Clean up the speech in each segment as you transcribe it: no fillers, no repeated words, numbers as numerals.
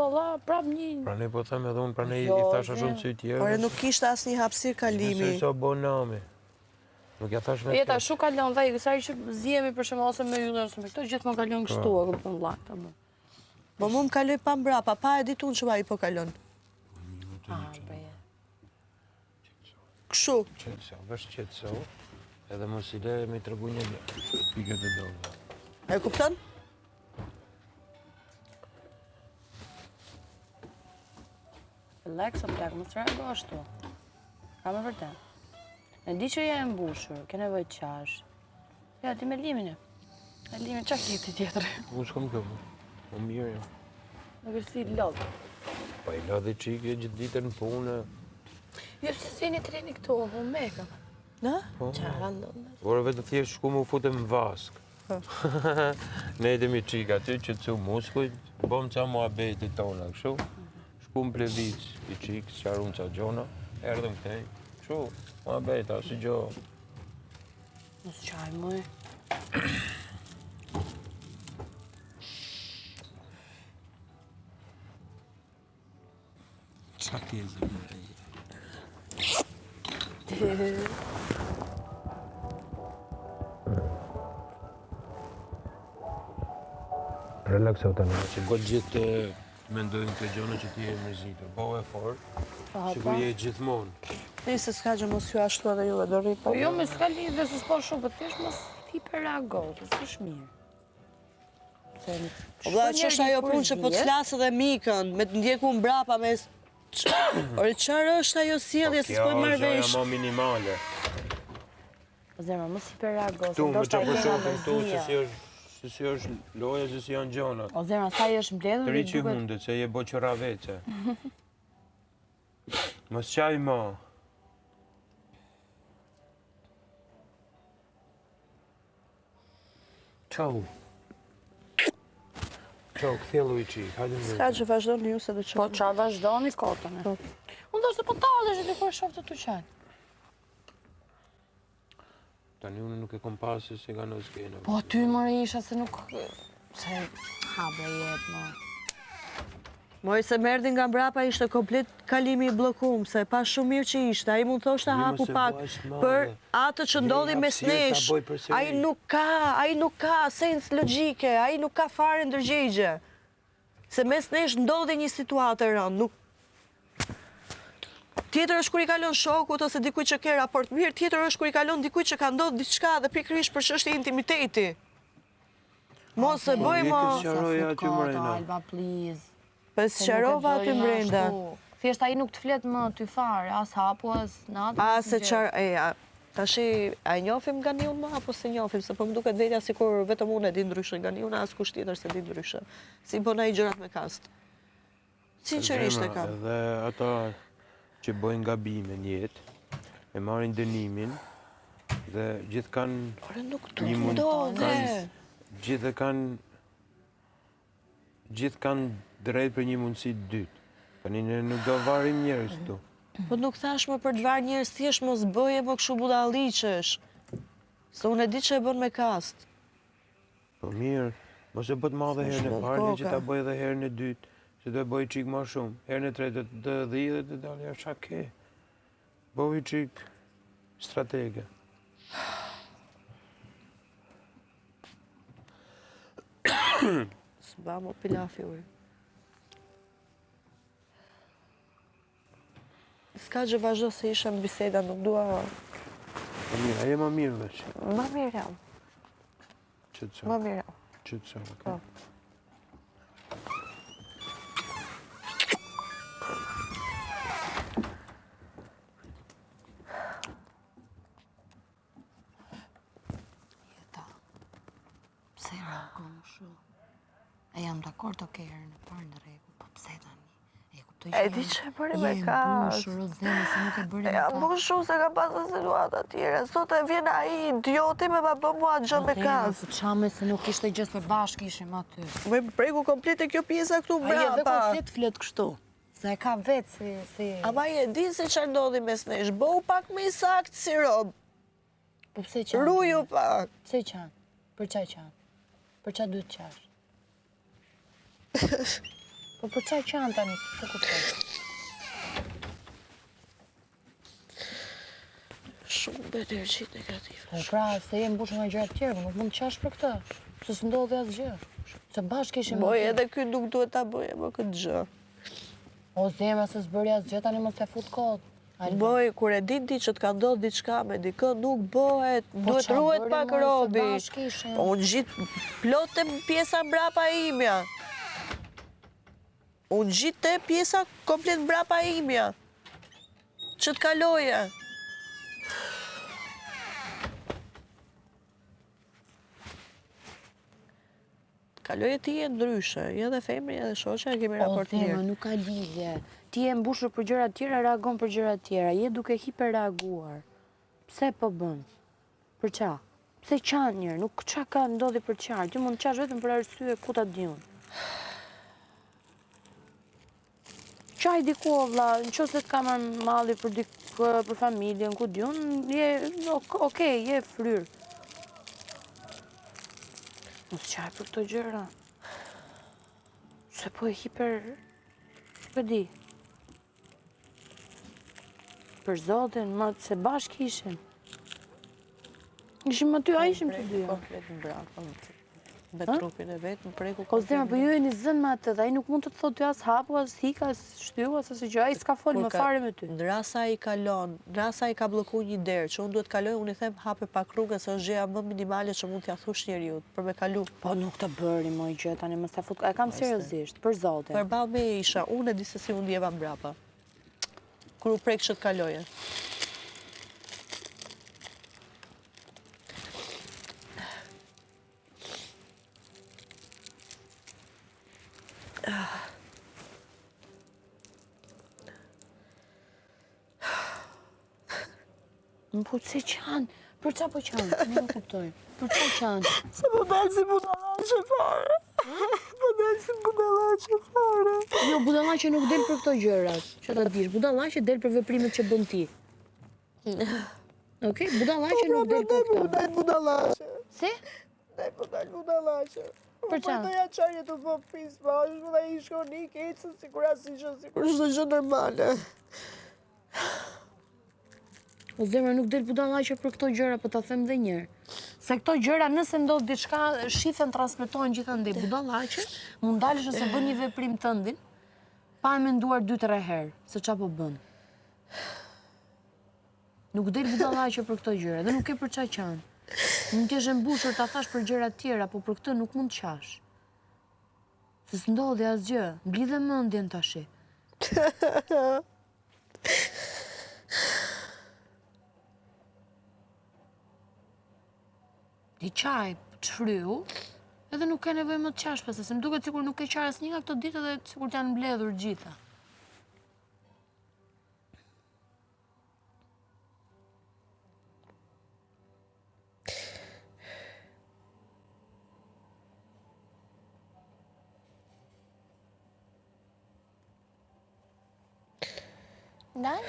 valla, prap një... Pra ne po them edhe unë, pra ne i thasha shumë që i tjerë. Por nuk kishte asnjë hapësirë kalimi. Nëse so bonami. Nuk ja thash me Jeta, shu kalon, dhe i kësari që zjemi për shumë ose me yllën, ose me këto, gjithë më kalon kështu, e këpën vlakta më. Po mu më kaloj pa mbrapa, pa e ditu në që i po kalon. Kështu. Qetëso, vesh qetëso, edhe mos i le me i tregu një pikët e dova. E kupton? Relax, o plak, më së rego ashtu. Ka me vërtet. Në di që ja e mbushur, ke nevoj qash. Ja, ti me limin e. E limin, qa ki ti tjetër? Unë s'kom këpë, më mirë jo. Në kërësi lodhë. Pa i lodhe qikë gjithë ditën në punë. Jo, pëse s'vini treni këto, më meka. Na? Qa randon? Por vetë thjesht shku më futem në vask. Ne edhemi qika aty që të cu muskujt, bom qa mua bejti tona, kështu. Shku më plevic i qikë, qarum qa gjona, erdhëm këtej, kështu, mua bejta, si gjo. Nësë qaj, mëj. Qa keze më Relakso të në, që gotë gjithë të mendojnë të gjone që ti e mërzitur. Bëhu e forë, që ku je gjithmonë. Nëse s'ka që mos ju ashtu edhe ju e do rrit. Po jo, me s'ka lidhë dhe se s'po shumë, për thjesht mos hiperreagohë, se s'është mirë. Po vlla, që është ajo punë që po të flasë dhe mikën, me të ndjeku mbrapa, me... Ore, qarë është ajo sjellje, se s'po e marrë vesh? Kjo është ajo minimale. Po zemra, mos hiperreagohë, se Tu, me ndoshta që i po kena shohëm tu, mërzia. se si është loja, se si janë gjona. O zemra, sa i është mbledhur, Të ri që hundet, se je bo që raveqe. Mos qaj ma. Qau. Qau, këthjellu i qikë, hajde në S'ka që vazhdojnë ju se dhe që... Po qa vazhdoni kotën e. Unë do se po talë është dhe kërë shoftë të qenë. Tani unë nuk e kom pasë se ka në skena. Po ty mërë isha se nuk... Se habre jetë, më. Moj se merdi nga mbrapa ishte komplet kalimi i blokum, se pa shumë mirë që ishte, a i mund thoshtë të hapu pak për atë që ndodhi mes nesh. A i nuk ka sens logike, a i nuk ka fare ndërgjegje. Se mes nesh ndodhi një situatë e rëndë, nuk... Tjetër është kur i kalon shokut ose dikuj që ke raport mirë, tjetër është kur i kalon dikuj që ka ndodhë diçka dhe pikërisht për çështje intimiteti. Mos e bëj mo... Alba, please. Për sqarova aty mbrenda. Thjesht ai nuk të flet më ty fare, as hapu, as natë. A se qarë, tashi, a i njofim nga një unë ma, apo se njofim, se po më duket vetja si kur vetëm unë e di ndryshë nga një unë, as kusht tjetër se di ndryshë. Si bëna i gjërat me kast. Sinqerisht e kam. Edhe ata që bëjnë gabime në jetë, e marrin dënimin, dhe gjithë kanë... Ore nuk të ndodhe. Gjithë kanë drejt për një mundësi dytë. Tani ne nuk do varim njerëz këtu. Po nuk thash më për të varë njerëz, thjesht mos bëje më kështu budalliqesh. Se unë e di që e bën me kast. Po mirë, mos e bët madhe herën e parë, që ta bëj edhe herën e dytë, se do e bëj qik ma shumë. Herën e tretë të dhi dhe të dalë, ja qa ke. Bëj qik stratege. S'ba më pilafi ujë. S'ka që vazhdo se isha në biseda, nuk dua... Po mirë, aje ma mirë veç. Ma mirë jam. Qëtëso. Ma mirë jam. Qëtëso, okej. Jeta, pse reagon shumë? E jam dakord të herën e parë në rregull, po pse tani? E di që e bëri me kast. E mbushur se ka pasë situata tjera. Sot e vjen ai idioti me ma bë mua gjë me kast. Qame se nuk ishte gjë se bashkë ishim aty. Me pregu komplet e kjo pjesa këtu mbrapa. Ai edhe flet kështu. Se e ka vetë si... Ama e di se që ndodhi mes nesh. Bëhu pak me i sakt si rob. Po pse qanë? Ruju pak. Pse qanë? Për qaj qanë? Për qa duhet qash? Po për çaj qanë tani, se kuptoj. Shumë me energji negative. Po pra, se je mbushur nga gjëra të tjera, nuk mund të qash për këtë. Se s'ndodhi asgjë. Se bashkë ishim. Boj, edhe ky nuk duhet ta bëj më këtë gjë. O zemra se s'bëri asgjë tani mos e fut kot. Boj, kur e din ti që t'ka ndodhur diçka me dikë, nuk bëhet, duhet ruhet pak robi. Po unë gjithë plotë pjesa mbrapa imja. Unë gjithë pjesa komplet mbrapa imja. Që t'kaloje. Kaloje ti e ndryshe, edhe femri, edhe shoqja, kemi raport mirë. O, thema, nuk ka lidhje. Ti e mbushur për gjëra tjera, reagon për gjëra tjera. Je duke hiperreaguar. Pse po bën? Për qa? Pse qanë njërë? Nuk qa ka ndodhi për qarë. Ti mund të qash vetëm për arsye ku ta diun. Qaj diku, vlla, në qo se t'ka marrë malli për familjen, ku diun, je, okej, je fryrë. Mos qaj për këto gjëra. Se po e hiper... Për di. Për zotin, se bashkë ishim. Ishim aty, a ishim të dyja. Komplet në braka, me trupin e vetë, më preku O komplet. zemra, për ju e një zënë me atë, dhe ai nuk mund të të thotë ty as hapu, as hika, as shtyu, as asë gjë, ai s'ka folë më fare me ty. Në rasa i kalon, në rasa i ka bloku një derë, që unë duhet kaloj, unë i them hape pak rrugën, se është gjëja më minimale që mund t'ja thush njeriut, për me kalu. Po nuk të bëri, moj gjë, tani më s'ta fut, e kam seriozisht, për zotin. Përballë me isha, unë e di se si unë ndjeva mbrapa. Kur u prek që t'kaloje. Më po se qanë, për qa po qanë, nuk kuptoj, për qa qanë. Se po dalë si budallaqe fare. Po dalë si budallaqe fare. Jo, budallaqe nuk del për këto gjërat, që ta dish, budallaqe del për veprimet që bën ti. Okej, budallaqe nuk del për këto. Po dalë budallaqe. Se? Po dalë budallaqe. Për qa? Po doja qarje të po pis bashkë, dhe i shkoni, kecën, sikur asnjë gjë, sikur çdo gjë normale. O zemra nuk del budallaqe për këto gjëra, po ta them dhe njërë. Se këto gjëra nëse ndodh diçka, shithen, transmetohen gjithandej. Budallaqe, mund dalësh nëse bën një veprim tëndin, pa e menduar 2-3 herë, se qa po bën. Nuk del budallaqe për këto gjëra, dhe nuk e për qa qanë. Mund t'jesh e mbushur ta thash për gjëra tjera, po për këtë nuk mund t'qash. Se s'ndodhi asgjë, mblidhe mendjen tashi. Ti qaj të shryu, edhe nuk ke nevojë më të qash, pse se më duket sikur nuk ke qarë asnjë nga këto ditë dhe sikur t'janë mbledhur gjitha. Dal?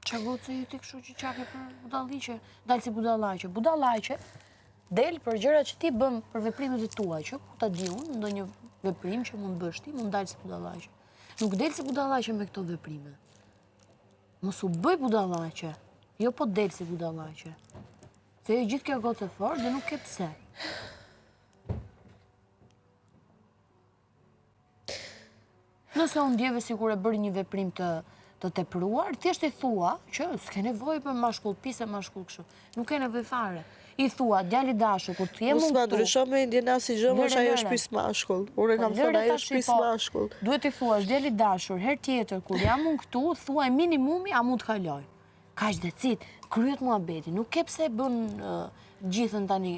Qa gocë ju t'i kështu që qake për budallaqe? Dalë si budallaqe. Budallaqe del për gjëra që ti bëm për veprimet e tua, që ku ta di unë, ndonjë veprim që mund bësh ti, mund dalë si budallaqe. Nuk del si budallaqe me këto veprime. Mos u bëj budallaqe, jo po del si budallaqe. Se jo gjithë kjo gocë e fortë dhe nuk ke pse. Nëse unë ndjeve sikur e bëri një veprim të tepruar, thjesht i thua që s'ke nevojë për mashkull pise, mashkull kështu. Nuk ke nevojë fare. I thua, djali dashur, kur të jem unë këtu... Mos ndryshon me indjena si gjë, më ajo është pis mashkull. Unë kam thënë ajo është pis mashkull. Duhet i thuash, djali dashur, herë tjetër, kur jam unë këtu, thuaj minimumi, a mund të kaloj. Kaq decit, kryet muhabeti, nuk ke pse bën gjithën tani.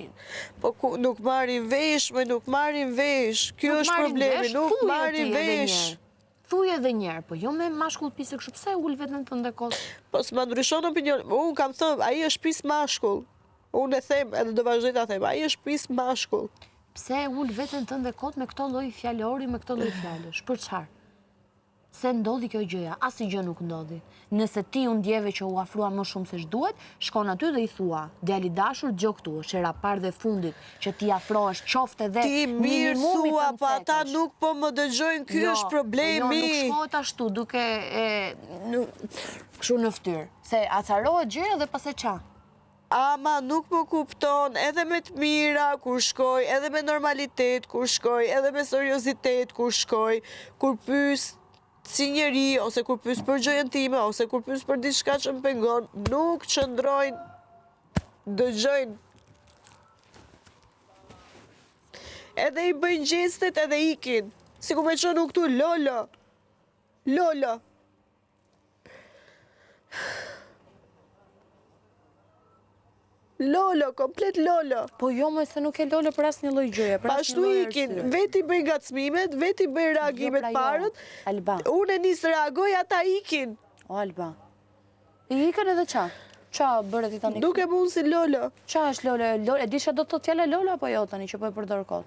Po nuk marrin vesh, nuk marrin vesh. Ky është problemi, nuk marrin vesh. Thuj edhe njerë, po jo me mashkull pise kështu, pse ull vetën të ndekos? Po s'ma ndryshon opinion, unë kam thëmë, ai është pis mashkull. Unë e them, edhe do vazhdoj ta them, ai është pis mashkull. Pse ull vetën të ndekot me këto lloj fjalori, me këto lloj fjalësh, për çfarë? se ndodhi kjo gjëja, asnjë gjë nuk ndodhi. Nëse ti u ndjeve që u afrua më shumë se ç'duhet, shkon aty dhe i thua, djali dashur, dëgjoj këtu, është era parë dhe fundit që ti afrohesh qoftë edhe Ti mirë thua, po ata nuk po më dëgjojnë, ky është problemi. Jo, nuk shkohet ashtu, duke kështu në fytyrë, se acarohet gjëja dhe pas e qa. Ama nuk më kupton edhe me të mira kur shkoj, edhe me normalitet kur shkoj, edhe me seriozitet kur shkoj, kur pys si njeri, ose kur pys për gjëjën time, ose kur pys për diçka që më pengon, nuk qëndrojnë, dëgjojnë. Edhe i bëjnë gjestet edhe ikin, si ku me qënë këtu, Lolo. Lolo. Lolo, komplet Lolo. Po jo, më se nuk e Lolo për asnjë lloj gjëje, për asnjë Pashtu lloj ikin, arsye. veti bëj ngacmimet, veti bëj reagimet Jo, pra jo. parët, Alba. unë e nisë reagoj, ata ikin. O, Alba. I ikën edhe qa? Qa bërë ti tani? Duke mund si Lolo. Qa është Lolo? E di që do të thotë fjala Lolo apo jo tani që po e përdor kot?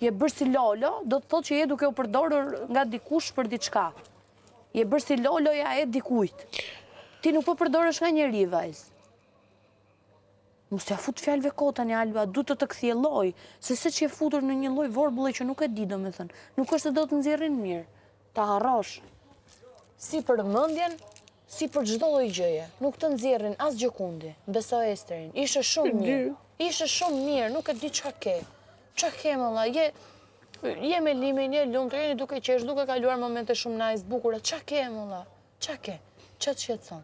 Je bërë si Lolo, do të thotë që je duke u përdorur nga dikush për diçka. Je bërë si Loloja e dikujt. Ti nuk po përdorësh nga njeri, vajz. Mos ja fut fjalëve kot tani, Alba, du të kthjelloj, se që je futur në një lloj vorbulli që nuk e di domethënë. Nuk është se do të nxjerrin mirë. Ta harrosh. Si për mendjen, si për çdo lloj gjëje. Nuk të nxjerrin as gjëkundi. Besoj Esterin. Ishe shumë mirë. Ishe shumë mirë, nuk e di çka ke. Çka ke mëlla? Je me limin, je lumtur, jeni duke qesh, duke kaluar momente shumë nice, bukura. Çka ke mëlla? Çka ke? Ç'a të shqetëson?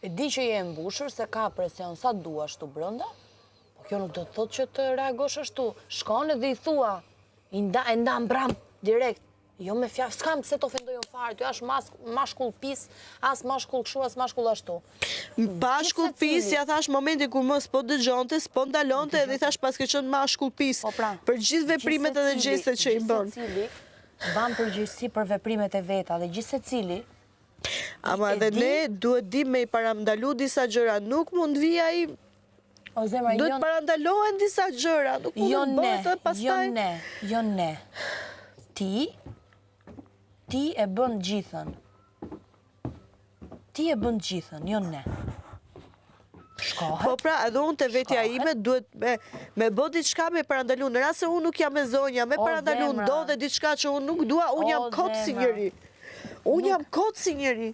E di që je mbushur, se ka presion sa duash tu brënda, po kjo nuk do të thotë që të reagosh ashtu. Shkon edhe i thua, e nda mbram, direkt. Jo me fjalë, s'kam pse të ofendojon fare, ty as mashkull pis, as mashkull kështu, as mashkull ashtu. Mashkull pis, ja thash momenti kur mos po dëgjonte, s'po ndalonte edhe i thash pas ke qenë mashkull pis. Po pra, Për gjithë veprimet edhe gjestet që i bën. Gjithsecili ban përgjegjësi për veprimet e veta dhe gjithsecili. Ama edhe ne duhet dim me i parandalu disa gjëra, nuk mund vi ai. O zemra, Duhet parandalohen disa gjëra, nuk mund të bëhet edhe pastaj. Jo ne. Ti e bën gjithën. Ti e bën gjithën, jo ne. Shkohet. Po pra, edhe unë të vetja ime duhet me bë diçka me parandalu. Në rast se unë nuk jam me zonja, me parandalu ndodhe diçka që unë nuk dua, unë jam kot si njeri. Unë jam kot si njeri.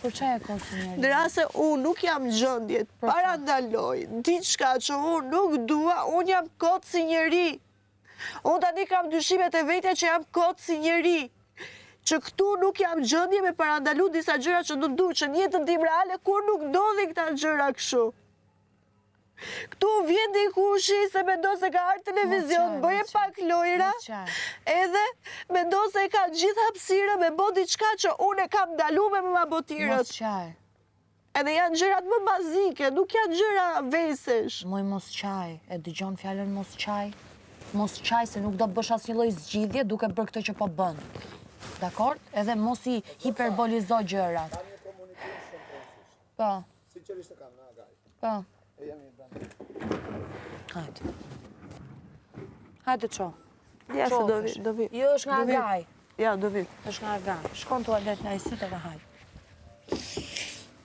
Për çfarë e kot si njeri? Në rast se unë nuk jam në gjendje të parandaloj diçka që unë nuk dua, unë jam kot si njeri. Unë tani kam dyshimet e vetja që jam kot si njeri. Që këtu nuk jam gjendje me parandalu disa gjëra që nuk du, që në jetën tim reale kur nuk ndodhin këta gjëra kështu. Këtu vjen dikushi se mendo se ka ardhur televizion, bëje pak lojra, edhe mendo se ka gjithë hapësirën me bë diçka që unë e kam ndaluar me mabotirët. Mos qaj. Edhe janë gjërat më bazike, nuk janë gjëra vesesh. Moj mos qaj, e dëgjon fjalën mos qaj. Mos qaj se nuk do bësh asnjë lloj zgjidhje duke bërë këtë që po bën. Dakor? Edhe mos i hiperbolizo gjërat. Po. Sinqerisht e kam nga gaj. Po. E jam i brenda. Hajde. Hajde qo. Ja se do vi. Jo, është nga gaj. Ja, do vi. është nga gaj. Shkon tualet në ajsit edhe hajde.